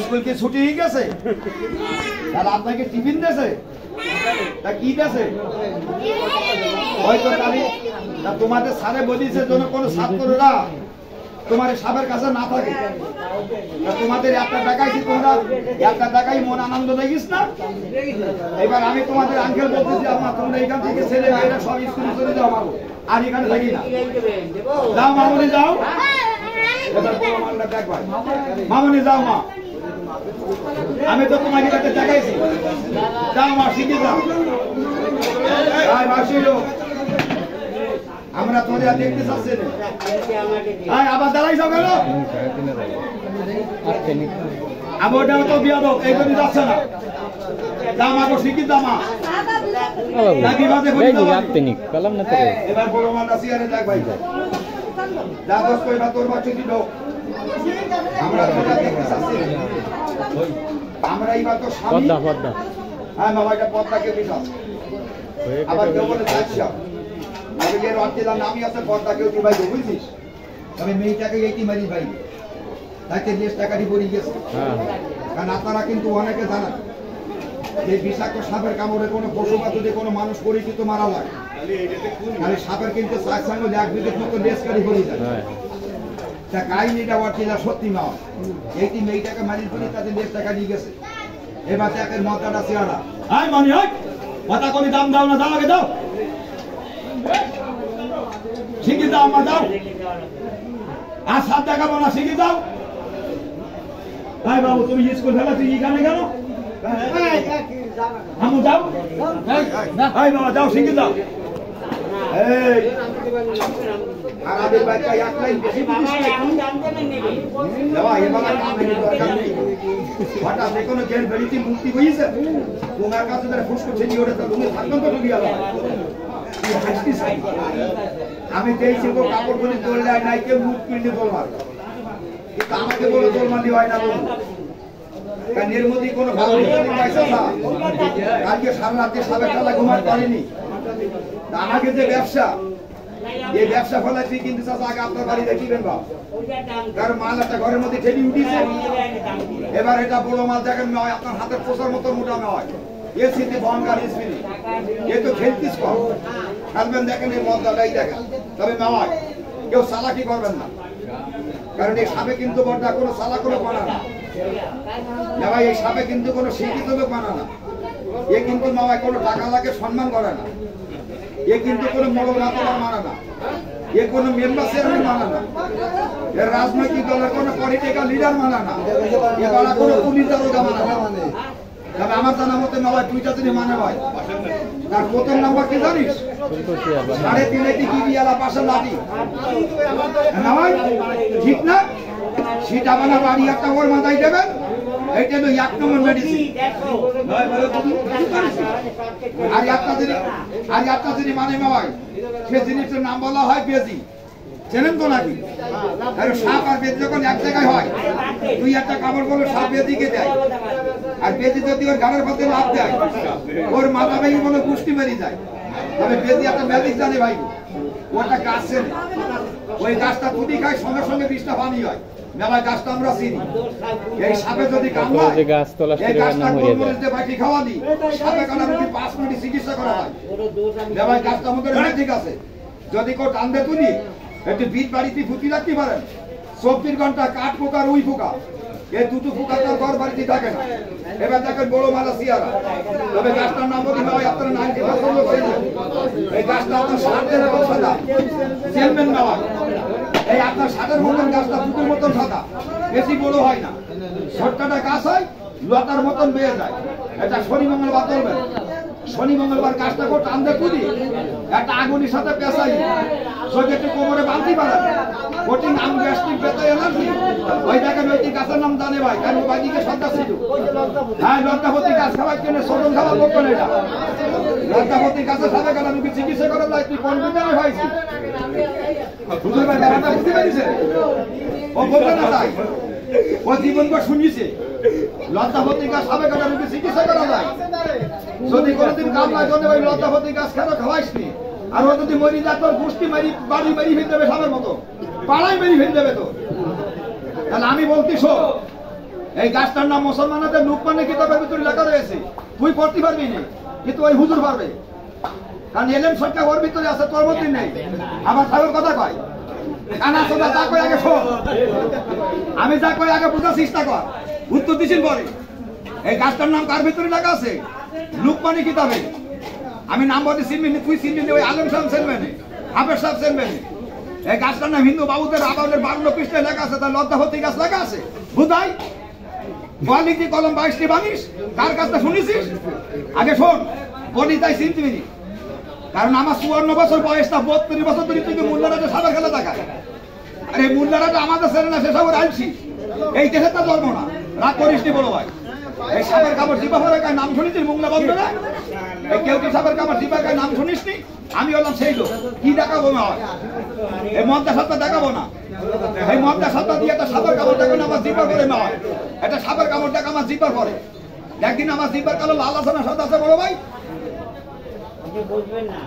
School কি ছুটি হয়ে গেছে? তাহলে আপনাকে টিফিন দিয়েছে? তা কি দিয়েছে? হয়তো তাহলে তোমাদের স্যারে বলিছে যেন কোনো ছাত্ররা তোমার সাবের কাছে না থাকে। তোমাদের একটা টাকাই কি তোমরা একটা টাকাই মন আনন্দ দেখিস না? এবার আমি তোমাদের আঙ্কেল বলতেছি আমার তোমরা এখান থেকে ছেলে মেয়েরা সব স্কুলে চলে যাও মামু, আর এখানে থাকি না। যাও মামুনি যাও, এবার মামুনটা দেখ ভাই, মামুনি যাও মা, আমি তো তোমাকে একটা দেখাইছি, যাও মা শিখে যাও। আমরা তোরে আর দেখতে চাচ্ছি না, আবার দাঁড়াই যাও কেন? ওটাও তো বিয়া দাও, এই জন্য যাচ্ছে না। জামা তো শিখি জামা এবার বড় মালটা সিয়ারে দেখ ভাই, তোর বাচ্চা দিল। আমরা দেখতে চাচ্ছি, আমরা এইবার তো পদ্মা পদ্মা, হ্যাঁ বাবা এটা পদ্মাকে বিশ্বাস। আবার কেউ বলে যাচ্ছি নামই আছে পদ্মা, কেউ কি ভাই বুঝছিস? তবে মেয়েটাকে এইটি মারি ভাই, তাকে 10 টাকা দিয়ে পড়ে গেছে। কারণ আপনারা কিন্তু অনেকে জানেন যে বিষাক্ত সাপের কামড়ে কোনো পশু বা যদি কোনো মানুষ পরিচিত মারা লাগে, তাহলে সাপের কিন্তু 1 বিঘের মতো লেজকারি পড়ে যায়। তা কাহিনীটা ওয়ার্তিলা সত্যি না, এইটি মেয়েটাকে মারি পড়ে তাদের 10 টাকা দিয়ে গেছে। এবার তাকের মাথাটা চেহারা, হাই মানি হাই মাথা করে দাম দাও না, দাও আগে দাও, শিখে দাও আমার দাও, আর 7 টাকা না শিখে দাও। ভাই বাবু তুমি স্কুল ফেলা তুই এখানে কেন? আমু যাও, ভাই বাবা যাও শিখে দাও। আমাদের বাচ্চা এক লাইন বেশি হঠাৎ যে কোনো জেল বেরিতে মুক্তি হয়েছে, তোমার কাছে ফুসকো ছেড়ে ওটা তো তুমি থাকবেন তো ঢুকিয়ে আমি দেখছি তো কাপড় বলে তোললে নাই, কেউ মুখ কিনলে তোলমার, কিন্তু আমাকে বলে তোলমালি হয় না। বলুন কারণ এর মধ্যে কোনো ভালো পয়সা না, কালকে সারা রাতে সাবেক খেলা ঘুমাতে পারিনি। আমাকে যে ব্যবসা, এই ব্যবসা ফলাচ্ছি কিন্তু আগে আপনার বাড়ি দেখিবেন বা, কারণ মাল একটা ঘরের মধ্যে ঠেলি উঠিছে। এবার এটা বড় মাল দেখেন নয়, আপনার হাতের পোষার মতো মোটা নয়, এসিতে বনগার স্পিড, এ তো খেলতিস কম খেলবেন। দেখেন এই মজাটাই দেখেন, তবে নয় কেউ চালাকি করবেন না, কারণ এই সাপে কিন্তু বড়টা কোনো চালা করে বানা না ভাই, এই সাপে কিন্তু কোনো শিক্ষিত লোক বানা না, এ কিন্তু মামায় কোনো টাকা লাগে সম্মান করে না, এ কিন্তু কোনো মোড়ল রাতলা মানে না, এ কোনো মেম্বার চেয়ারম্যান মানে না, এর রাজনৈতিক দলের কোনো পলিটিক্যাল লিডার মানে না, এবার কোনো পুলিশ দারোগা মানে না। তবে আমার জানা মতে মামায় 2টা জিনিস মানে হয়। তার প্রথম নাম্বার কি জানিস? 3.5 কি দিয়ালা পাশে লাঠি, ঠিক না? সেটা বানা বাড়ি একটা ওর মাথায় দেবেন, এইটা হলো 1 নম্বর মেডিসিন। আর একটা জিনিস মানে মামায়, সে জিনিসটার নাম বলা হয় বেজি, চেনেন তো নাকি? সাপ আর বেজি যখন এক জায়গায় হয়, 2-1টা কামড় বলে সাপ বেজিকে দেয়, আর বেজি যদি ওর ঘাড়ের পথে লাভ দেয়, ওর মাথা ভেঙে বলে পুষ্টি বেরিয়ে যায়। তবে বেজি একটা ম্যাজিক জানে ভাই, ওটা গাছ চেনে, ওই গাছটা তুলি খায় সঙ্গে সঙ্গে 20টা পানি হয়। মেলায় গাছটা আমরা চিনি, এই সাপে যদি কামড়ায়, এই গাছটা গোলমরিচ দিয়ে বাটি খাওয়া দিই, সাপে কামড়ালে 5 মিনিট চিকিৎসা করা হয়। মেলায় গাছটা আমাদের ম্যাজিক আছে, যদি কেউ টানতে তুলি একটু বিট বাড়িতে ফুটি রাখতে পারেন, 24 ঘন্টা কাঠ পোকা রুই পোকা, এই দুটো পোকা তার ঘর বাড়িতে থাকে না। এবার দেখেন বড় মালা সিয়ারা, তবে গাছটার নাম বলি ভাই আপনারা 90% লোক চেনেন। এই গাছটা আপনার সাদের মতন সাদা, চেনবেন না ভাই, এই আপনার সাদের মতন গাছটা দুটোর মতন সাদা, বেশি বড় হয় না, ছোট্টটা গাছ হয় লতার মতন বেয়ে যায়। এটা শনি মঙ্গলবার চলবে, শনি মঙ্গলবার গাছটা করে টানতে তুলি, একটা আগুনের সাথে পেঁচাই, যদি একটু কোমরে বাঁধতে পারেন, কঠিন আম গ্যাস্ট্রিক ব্যথা এলার্জি, ওই দেখেন ওইটি গাছের নাম জানে ভাই, কারণ বাইদিকে সন্ধ্যা ছিল। হ্যাঁ লতাপতি গাছ খাওয়ার জন্য সরল খাওয়ার লোক এটা, লতাপতি গাছে খাবে কেন রুগী চিকিৎসা করার যায়, তুই কোন বিজ্ঞানে ভাইছি বুঝতে পারি ব্যাপারটা, বুঝতে পারিছে? ও বলতে না তাই, ও জীবনভর শুনিয়েছে লতাপতি গাছ খাবে কেন রুগী চিকিৎসা করা যায়। যদি কোনোদিন কাম না জন্য ওই লতাপতি গাছ খেতে খাওয়াইসনি, আর ও যদি মরি যায় তোর গোষ্ঠী মারি বাড়ি মেরি ফেলে দেবে, সাবের মতো পাড়ায় মেরি ফেলে দেবে তো। তাহলে আমি বলতি শো, এই গাছটার নাম মুসলমানদের লুকমানের কিতাবের ভিতরে লেখা রয়েছে। তুই পড়তে পারবি না, কিন্তু ওই হুজুর পারবে, কারণ এলেম সংখ্যা ওর ভিতরে আছে, তোর মধ্যে নেই। আমার সাহেবের কথা কয় কানা সোদা যা কয় আগে শোন, আমি যা কয় আগে বোঝার চেষ্টা কর, উত্তর দিছিস বলে। এই গাছটার নাম কার ভিতরে লেখা আছে? লুকমানি কিতাবে। আমি নাম বলতে চিনবি না, তুই চিনবি না, ওই আলম সাহেব চিনবে না, হাফেজ সাহেব চিনবে না। এই গাছটার নাম হিন্দু বাবুদের আবাদের 52 পৃষ্ঠায় লেখা আছে, তার লজ্জাপতি গাছ লেখা আছে। বুধাই বলিতি কলম 22টি বানিস, কার কাছটা শুনেছিস? আগে শোন, বলি তাই চিনবি না, কারণ আমার 54 বছর বয়সটা 32 বছর ধরে তুই মোল্লারাটা সাবার খেলা দেখায়। আরে মোল্লারাটা আমাদের ছেলে না, সেসব আনছি, এই দেশে তো ধর্ম না, রাগ করিস নি বড় ভাই। এই সাপের কাপড় জিবা পরে নাম শুনেছিস মোংলা বন্ধ না? এই কেউ কি সাপের কাপড় জিবা নাম শুনিস নি? আমি হলাম সেই লোক, কি দেখাবো না? এই মদ্দা সত্তা দেখাবো না, এই মদ্দা সত্তা দিয়ে একটা সাপের কাপড় দেখানো আমার জিবার করে না হয়, একটা সাপের কাপড় দেখা আমার জিবার করে। একদিন আমার জিবার কালো লাল আছে না সাদা আছে বড় ভাই? বুঝবেন না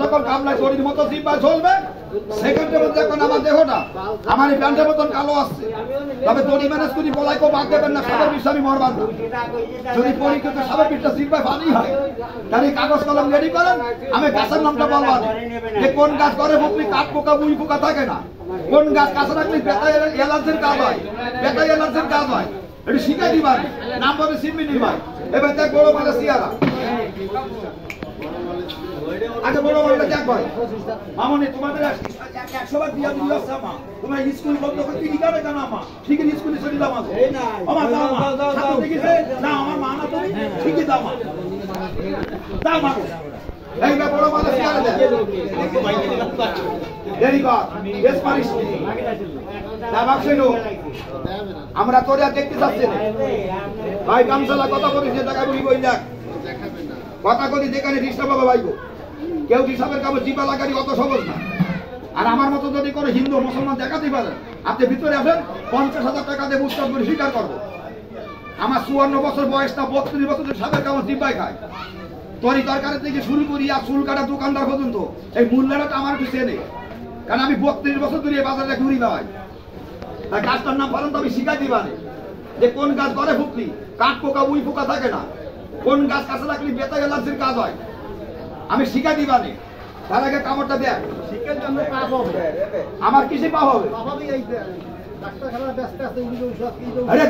যখন কামলায় শরীর মতো জিব্বায় চলবে, সেকেন্ডের মধ্যে এখন আমার দেহটা আমার এই প্যান্টের মতন কালো আসছে, তবে দড়ি ম্যানেজ করি বলাই কেউ বাদ দেবেন না, সাপের বিষয় আমি মরবার না। যদি পরীক্ষিত সাপের পিঠটা জিব্বায় পানি হয়, তাহলে কাগজ কলম রেডি করেন, আমি গাছের নামটা বলবার যে কোন গাছ করে বুকলি কাঠ পোকা বুই পোকা থাকে না, কোন গাছ কাছে রাখলে বেতা এলার্জির কাজ হয়, বেতা এলার্জির কাজ হয়, এটা শিখে দিবার নাম বলে সিম্মি নিবাই। এবার দেখ বড় মালে সিয়ারা, আগে বড় মালে দেখ ভাই মামনি, তোমাদের 100 বার দিয়া দিল সামা, তোমরা স্কুল বন্ধ করে কি করে জানো? আমা ঠিক আছে স্কুলে চলে যাও, আমাদের এই না আমার দাও দাও ঠিক আছে না, আমার মা না তুমি ঠিক দাও মা, দাও মা। এই বে বড় মালে সিয়ারা দে, দেরি কর বেশ পারিস না বাক্সেনো, আমরা তোরে দেখতে যাচ্ছি না ভাই। কামসালা কথা বলিস যে টাকা বলি বই দেখ, কথা করি যেখানে ডিস্টার্ব হবে ভাইগো। কেউ ডিস্টার্বের কাপড় জিপা লাগানি অত সহজ না। আর আমার মতো যদি করে হিন্দু মুসলমান দেখাতেই পারেন, আপনি ভিতরে আসেন, 50,000 টাকা দিয়ে উৎসব করে স্বীকার করবো। আমার 54 বছর বয়সটা 32 বছর সাপের কাপড় জিব্বাই খায়। তরি তরকারি থেকে শুরু করি আর চুল কাটা দোকানদার পর্যন্ত এই মূল্যটা আমার একটু চেনে, কারণ আমি 32 বছর ধরে এই বাজারে ঘুরি ভাই। তাই গাছটার নাম বলেন তো আমি শিখাই দিবানে যে কোন গাছ করে ফুকলি কাঠ পোকা উই পোকা থাকে না, কোন গাছ কাছে রাখলি বেতা এলার্জির কাজ হয়, আমি শিখাই দিবানে। তার আগে কামড়টা দেখ, আমার কিসে পাওয়া হবে? আরে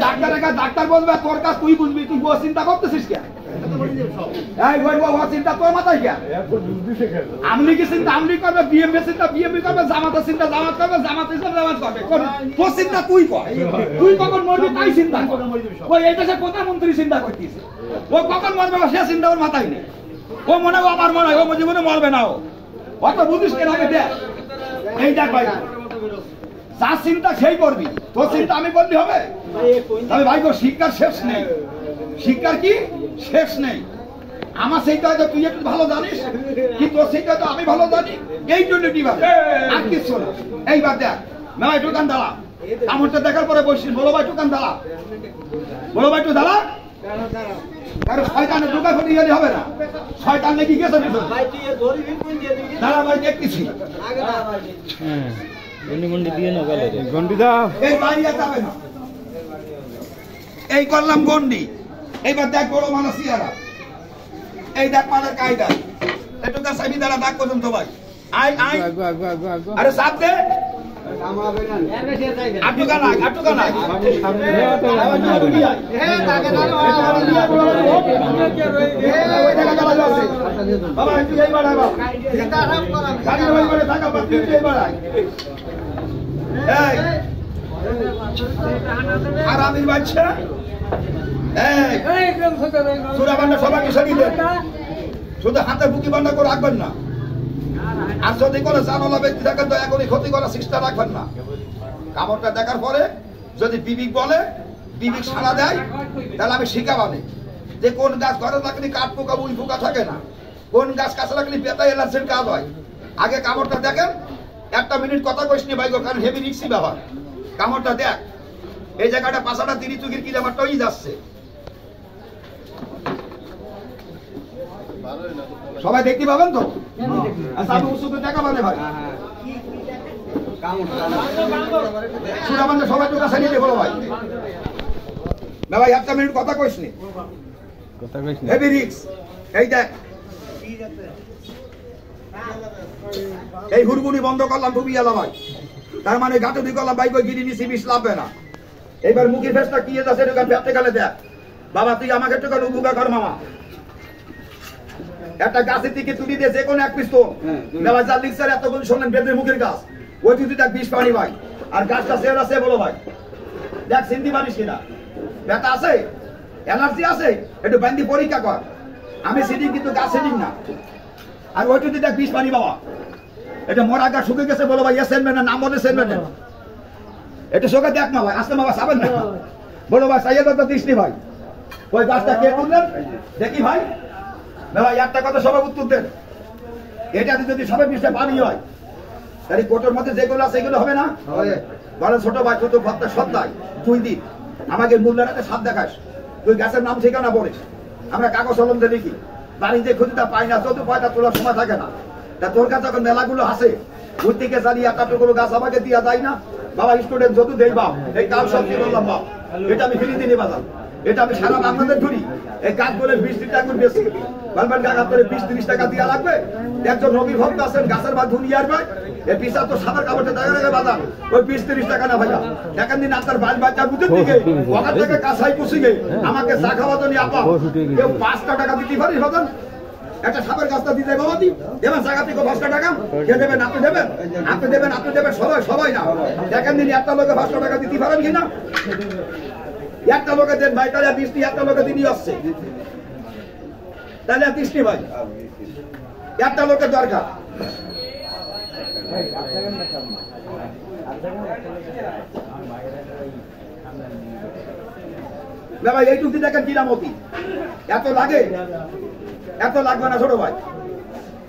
ডাক্তার বলবে তোর কাজ তুই বুঝবি, তুই ও চিন্তা করতেছিস কে? চিন্তা তোর মাথায় কে? আমলি কি চিন্তা আমলি করবে, বিএমপি চিন্তা বিএমপি করবে, জামাতের চিন্তা জামাত করবে, জামাত জামাত করবে, তোর চিন্তা তুই কর। তুই কখন মরবি তাই চিন্তা কর। ওই এই দেশের প্রধানমন্ত্রী চিন্তা করতেছে, ও কখন মরবে সে চিন্তা ওর মাথায় নেই। ও মনে হয় আমার মনে হয় ও জীবনে মরবে না, ও অত বুঝিস কেন? আগে দেখ, এই দেখ ভাই, যার চিন্তা সেই করবি, তোর চিন্তা আমি করলে হবে? তবে ভাই গো শিক্ষার শেষ নেই, শিক্ষার কি শেষ নেই। আমার সেইটা হয়তো তুই একটু ভালো জানিস, কিন্তু তোর সেইটা হয়তো আমি ভালো জানি, এই জন্য দিবার আর কিছু না। এইবার দেখ না ভাই দোকান দাঁড়া, কামড়টা দেখার পরে বসছিস, বলো ভাই দোকান দাঁড়া, বলো ভাই একটু দাঁড়া। কারণ শয়তানের দোকান ফটি গেলে হবে না, শয়তান নাকি গেছে দাঁড়া ভাই দেখতেছি। এই করলাম গন্ডি, এইবার দেখ বড় মানুষ ইয়ারা, এই দেখ পানের কায়দা, একটু সাইবি দ্বারা দাগ পর্যন্ত ভাই। আই আই আরে সাপ দে, আটুকা না আটুকা না বাবা একটু এই বাড়াই বাবা, গাড়ি ওই বাড়ে থাকা বাদ দিয়ে এই বাড়াই। এই আরামির বাচ্চা, এই সুরা বান্না সবাইকে সরিয়ে দেন, শুধু হাতে বুকি বান্না করে রাখবেন না। আর যদি কোনো জানালা ব্যক্তি থাকেন দয়া করে ক্ষতি করার চেষ্টা রাখবেন না। কামড়টা দেখার পরে যদি বিবিক বলে, বিবিক সাড়া দেয়, তাহলে আমি শিখাবানি যে কোন গাছ ঘরে রাখলে কাঠ পোকা উই পোকা থাকে না, কোন গাছ কাছে রাখলে বেতা এলার্জির কাজ হয়। আগে কামড়টা দেখেন, 1 মিনিট কথা কইস নি ভাই গো, কারণ হেভি রিক্সি ব্যাপার। কামড়টা দেখ, এই জায়গাটা পাশাটা 30 চুকির কি ব্যাপারটা হয়ে যাচ্ছে। সবাই দেখতে পাবেন তো? আচ্ছা আমি উৎসুক দেখা মানে ভাই সুরাবান্ধে সবাই তো কাছে নিতে বলো ভাই না ভাই, একটা মিনিট কথা কইস নি, হেভি রিক্স। এই দেখ, এই হুড়গুড়ি বন্ধ করলাম, ডুবি গেলাম ভাই, তার মানে গাটুদি করলাম ভাই, কই গিরি নিছি, বিষ লাভবে না। এইবার মুখের ফেসটা কি আছে দোকান ফেটতে গেলে দেখ বাবা, তুই আমাকে একটু কেন উপকার কর মামা। একটা গাছের দিকে তুলি দিয়ে যে কোনো এক পিস্তল নেওয়া যা লিখছে, এতক্ষণ শুনলেন বেদের মুখের গাছ, ওই তুই দেখ বিষ পানি ভাই, আর গাছটা সের আছে বলো ভাই, দেখ চিনতে পারিস কিনা, ব্যথা আছে, অ্যালার্জি আছে, একটু বান্দি পরীক্ষা কর। আমি সিডিং কিন্তু গাছ সিডিং না। আর ওই তুই দেখ বিষ পানি বাবা, এটা মরা গাছ শুকে গেছে বলো ভাই, এ সেনবেন না, নাম বলে সেনবেন না, এটা চোখে দেখ না ভাই, আসতে বাবা সাবেন না বলো ভাই, সাইয়ে তো দিস নি ভাই, ওই গাছটা কে তুললেন দেখি ভাই। না ভাই, একটা কথা সবাই উত্তর দেন, এটা যদি সবাই বিষটা পানি হয়, তাহলে কোটোর মধ্যে যেগুলো আছে সেগুলো হবে না? বলেন ছোট ভাই, তুই তো ভক্তা সত্তায় তুই দিন আমাকে মূল্যায়নে সাপ দেখাস, তুই গাছের নাম ঠিকানা বলিস, আমরা কাগজ কলম দিয়ে লিখি, বাড়িতে খুঁজতে পাই না, চোদ্দ পয়টা তোলার সময় থাকে না। তা তোর কাছে যখন মেলাগুলো আছে, ওই থেকে জানিয়ে এতটুকু গাছ আমাকে দিয়া যায় না বাবা, স্টুডেন্ট যত দেই বাপ, এই কাল সব কি বললাম বাপ, এটা আমি ফিরিয়ে দিই বাজার, এটা আমি সারা বাংলাদেশ ঘুরি, এই গাছ বলে 20 টাকা বেশি বলবেন কাকা তোর 20-30 টাকা দিয়া লাগবে। একজন রবি ভক্ত আছেন গাছের বা দুনিয়ার ভাই, এই পিসা তো সাদার কাপড়ে দেখা রেখে বাজার, ওই 20-30 টাকা না ভাইয়া, এখন দিন আপনার বাল বাচ্চা বুঝে দিকে ওখান থেকে কাছাই পুষি গে আমাকে চা খাওয়া তো নি আপা, কেউ 5 টাকা দিতে পারিস বাজার, একটা সাপের গাছটা দিতে বাবা দি দেবেন জায়গা থেকে 5 টাকা, কে দেবেন? আপনি দেবেন, আপনি দেবেন, আপনি দেবেন, সবাই সবাই না। দেখেন দিন একটা লোকে 5 টাকা দিতে পারেন কিনা, একটা লোকে দেন ভাই, তাহলে 20টি একটা লোকে দিনই আসছে, তাহলে 30টি ভাই, একটা লোকের দরকার। ভাই এই টুকি দেখেন কিরামতি, এত লাগে, এত লাগবে না ছোট ভাই,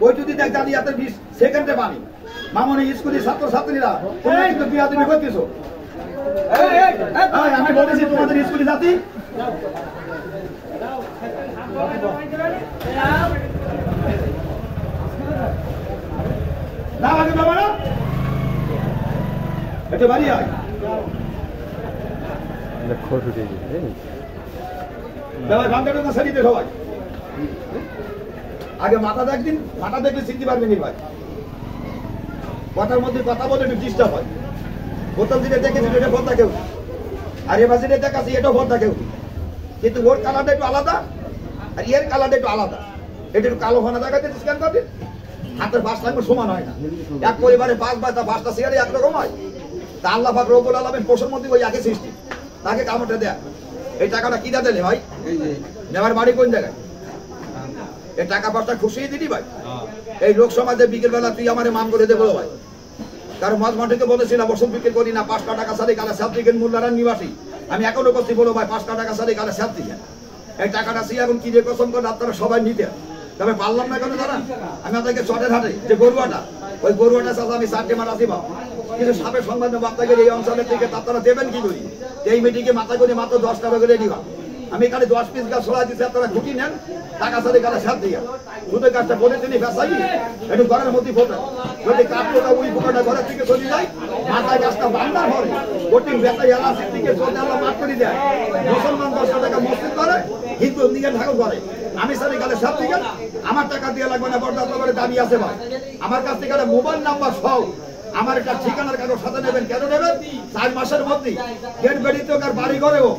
ওই যদি দেখ দাদি এত 20 সেকেন্ডে পানি। মামনি স্কুলের ছাত্রছাত্রীরা তোমরা কিন্তু বিয়া তুমি করতেছো, আমি বলেছি তোমাদের স্কুলে জাতি না আগে বাবা না, এটা বাড়ি হয় সবাই আগে মাথা দেখদিন, মাথা দেখলে চিনতে পারবেন ভাই, কথার মধ্যে কথা বলে একটু ডিস্টার্ব হয়। বোতল দিলে দেখেছি এটা ভোট কেউ, আর এবার যেটা দেখাচ্ছি এটাও ভোট কেউ, কিন্তু ওর কালারটা একটু আলাদা আর এর কালারটা একটু আলাদা, এটা একটু কালো ফানা দেখাতে স্ক্যান করবেন, হাতের বাস থাকবে সমান হয় না, এক পরিবারে 5টা শেয়ারে একরকম হয়। তা আল্লাহ পাক রব্বুল আলামিন পোষণ মধ্যে ওই একই সৃষ্টি, তাকে কামড়টা দেয়। এই টাকাটা কি দিলে ভাই, নেওয়ার বাড়ি কোন জায়গায়, এই টাকা পয়সা খুশিয়ে দিলি ভাই। এই লোক সমাজে বিকেল বেলা তুই আমার মান করে দে বলো ভাই, কারণ মজমাটিকে বলেছিলাম ওষুধ বিক্রি করি না, 5 টাকা সারি কালে সাপ্তিকেন মূল্যায়ন নিবাসী, আমি এখনো করছি বলো ভাই 5 টাকা সারি কালে সাপ্তিকেন, এই টাকাটা সে এখন কি যে কসম করে আপনারা সবাই নিতে, তবে পারলাম না কেন জানান, আমি আপনাকে চটের হাটে যে গরুয়াটা, ওই গরুয়াটা সাথে আমি 4টে মার আসি বাপ, কিন্তু সাপের সংবাদ আপনাকে এই অঞ্চলের থেকে আপনারা দেবেন কি করি, এই মিটিংয়ে মাথা করে মাত্র 10 টাকা করে নিবা, আমি এখানে 10 পিস গাছ ছড়াই দিচ্ছি, আপনারা ঘুটি নেন, টাকা সাথে গালে সাপ দিয়ে দুধের গাছটা বলে তিনি বেসাই একটু ঘরের মধ্যে ফোটেন, যদি কাপড়টা উই পোকাটা ঘরের থেকে চলে যায়, মাথায় গাছটা বান্না ভরে কোটিং বেসাই এলাচির দিকে চলে আল্লাহ মাফ করে দেয়। মুসলমান 10 টাকা মসজিদ করে, হিন্দু দিকে ঠাকুর করে, আমি সারি গালে সাপ দিকে আমার টাকা দিয়ে লাগবে না, বড় আপনার দাবি আছে ভাই, আমার কাছ থেকে একটা মোবাইল নাম্বার সহ আমার একটা ঠিকানার কাগজ সাথে নেবেন, কেন নেবেন? 4 মাসের মধ্যে গেট বেরিতে আর বাড়ি করেও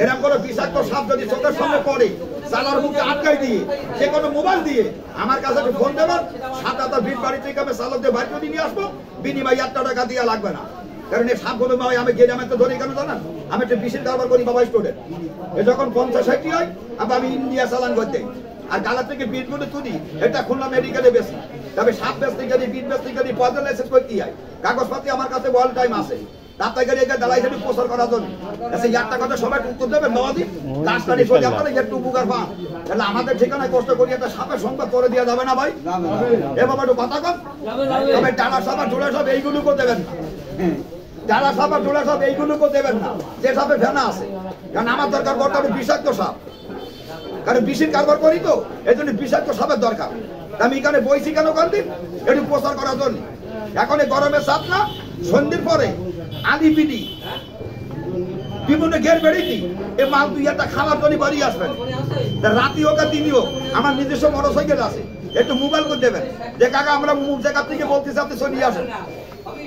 এরকম কোনো বিষাক্ত সাপ যদি চোখের সামনে পড়ে, চালার মুখে আটকাই দিয়ে যে কোনো মোবাইল দিয়ে আমার কাছে একটু ফোন দেবেন, 7 ভিড় বাড়ি থেকে আমি চালক দিয়ে বাড়ি করে নিয়ে আসবো, বিনিময় 1 টাকা দিয়ে লাগবে না। কারণ এই সাপগুলো আমি গিয়ে আমি তো ধরি কেন জানান, আমি একটা বিশেষ কারবার করি বাবা স্টুডেন্ট, এ যখন 50-60 হয় আমি ইন্ডিয়া চালান করতে, আর গালা থেকে বিটগুলো তুলি, এটা খুলনা মেডিকেলে বেশি, তবে সাপ বেচতে গেলে বিট বেচতে গেলে পয়সা লাইসেন্স করতে হয়, কাগজপাতি আমার কাছে অল টাইম আছে, তাতে গেলে এটা দালাই সেটি প্রচার করার জন্য। আচ্ছা একটা কথা সবাই উত্তর দেবেন নবাদি রাজধানী চলে আপনারা একটু উপকার পান, তাহলে আমাদের ঠিকানায় কষ্ট করি একটা সাপের সংবাদ করে দেওয়া যাবে না ভাই, এ বাবা একটু কথা কম, তবে টানা সাপা জোড়া সব এইগুলোকেও দেবেন না, যারা সাপা জোড়া সব এইগুলোকেও দেবেন না, যে সাপে ফেনা আছে, কারণ আমার দরকার বর্তমানে বিষাক্ত সাপ, কারণ বিষের কারবার করি তো এই জন্য বিষাক্ত সাপের দরকার। আমি এখানে বইছি কেন কান্দিন একটু প্রচার করার জন্য, এখন এই গরমের সাপ না সন্ধ্যের পরে আলিপিডি বিভিন্ন ঘের বেড়েছি এ মাল দুই একটা খাবার জন্য বাড়ি আসবেন রাতি হোক আর দিনই হোক আমার নিজস্ব মোটরসাইকেল আছে একটু মোবাইল করে দেবেন যে কাকা আমরা মুখ জায়গা থেকে বলতেছি আপনি চলিয়ে আসেন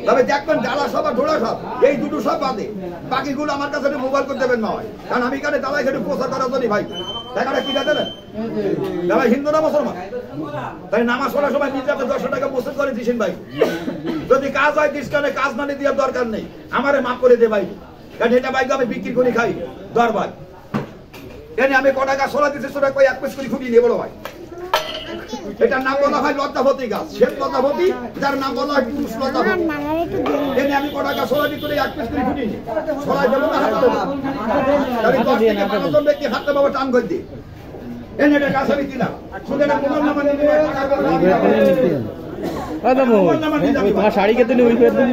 তবে দেখবেন ডালা সব আর ঢোলা সব এই দুটো সব বাদে বাকিগুলো আমার কাছে মোবাইল করে দেবেন না হয় কারণ আমি এখানে ডালা এখানে প্রচার করার জন্য ভাই টাকাটা কিনা দেবেন দাদা হিন্দু না মুসলমান তাই নামাজ পড়ার সময় নিজে আপনি 100 টাকা প্রস্তুত করে দিয়েছেন ভাই যদি কাজ হয় ডিসকাউন্টে কাজ মানে দেওয়ার দরকার নেই আমারে মাফ করে দে ভাই কারণ এটা বাইক আমি বিক্রি করে খাই দরবার এনে আমি ক টাকা সোলা দিতে সোলা কই 1 পিস করে খুবই নিয়ে বড় ভাই এটার নাম বলা হয় লতাবতী গাছ শ্বেত লতাবতী যার নাম বলা হয় পুরুষ লতাবতী এনে আমি ক টাকা সোলা দিতে 1 পিস করে খুবই নিই সোলা দেবো না হাত দেবো তাহলে 10 থেকে 15 জন ব্যক্তি হাত দেবো টান করে দিই এনে এটা গাছ আমি দিলাম শুধু এটা মোবাইল নাম্বার নিয়ে টাকা করে মোবাইল নাম্বার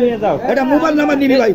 নিয়ে যাও এটা মোবাইল নাম্বার নিবি ভাই